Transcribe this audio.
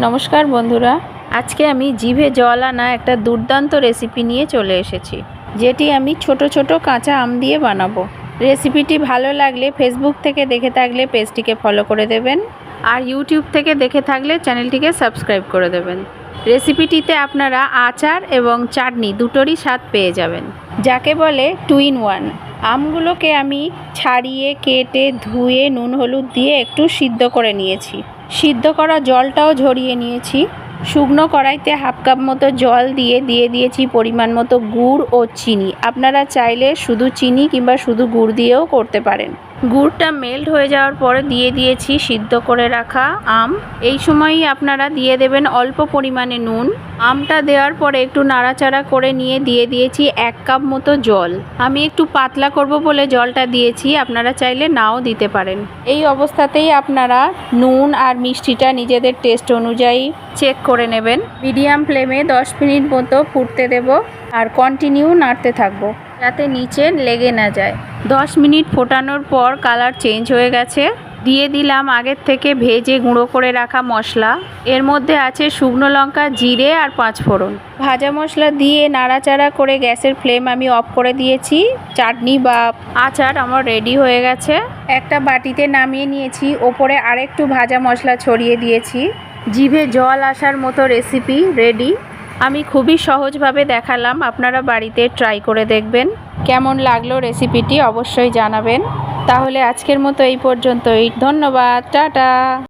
নমস্কার বন্ধুরা, আজকে আমি জিভে জল আনা একটা দুর্দান্ত রেসিপি নিয়ে চলে এসেছি, যেটি আমি ছোট ছোট কাঁচা আম দিয়ে বানাবো। রেসিপিটি ভালো লাগলে ফেসবুক থেকে দেখে থাকলে পেজটিকে ফলো করে দেবেন, আর ইউটিউব থেকে দেখে থাকলে চ্যানেলটিকে সাবস্ক্রাইব করে দেবেন। রেসিপিটিতে আপনারা আচার এবং চাটনি দুটোরই স্বাদ পেয়ে যাবেন, যাকে বলে 2 in 1। আমগুলোকে আমি ছাড়িয়ে কেটে ধুয়ে নুন হলুদ দিয়ে একটু সিদ্ধ করে নিয়েছি। সিদ্ধ করা জলটাও ঝরিয়ে নিয়েছি। শুকনো কড়াইতে হাফ কাপ মতো জল দিয়ে দিয়েছি পরিমাণ মতো গুড় ও চিনি। আপনারা চাইলে শুধু চিনি কিংবা শুধু গুড় দিয়েও করতে পারেন। গুড়টা মেল্ট হয়ে যাওয়ার পরে দিয়ে দিয়েছি সিদ্ধ করে রাখা আম। এই সময়ই আপনারা দিয়ে দেবেন অল্প পরিমাণে নুন। আমটা দেওয়ার পরে একটু নাড়াচাড়া করে নিয়ে দিয়ে দিয়েছি 1 কাপ মতো জল। আমি একটু পাতলা করব বলে জলটা দিয়েছি, আপনারা চাইলে নাও দিতে পারেন। এই অবস্থাতেই আপনারা নুন আর মিষ্টিটা নিজেদের টেস্ট অনুযায়ী চেক করে নেবেন। মিডিয়াম ফ্লেমে 10 মিনিট মতো ফুটতে দেব, আর কন্টিনিউ নাড়তে থাকবো যাতে নিচে লেগে না যায়। 10 মিনিট ফোটানোর পর কালার চেঞ্জ হয়ে গেছে। দিয়ে দিলাম আগের থেকে ভেজে গুঁড়ো করে রাখা মশলা। এর মধ্যে আছে শুকনো লঙ্কা, জিরে আর 5 ফোড়ন। ভাজা মশলা দিয়ে নাড়াচাড়া করে গ্যাসের ফ্লেম আমি অফ করে দিয়েছি। চাটনি বা আচার আমার রেডি হয়ে গেছে। একটা বাটিতে নামিয়ে নিয়েছি, ওপরে আরেকটু ভাজা মশলা ছড়িয়ে দিয়েছি। জিভে জল আসার মতো রেসিপি রেডি। আমি খুবই সহজভাবে দেখালাম, আপনারা বাড়িতে ট্রাই করে দেখবেন। কেমন লাগলো রেসিপিটি অবশ্যই জানাবেন। তাহলে আজকের মতো এই পর্যন্তই। ধন্যবাদ, টাটা।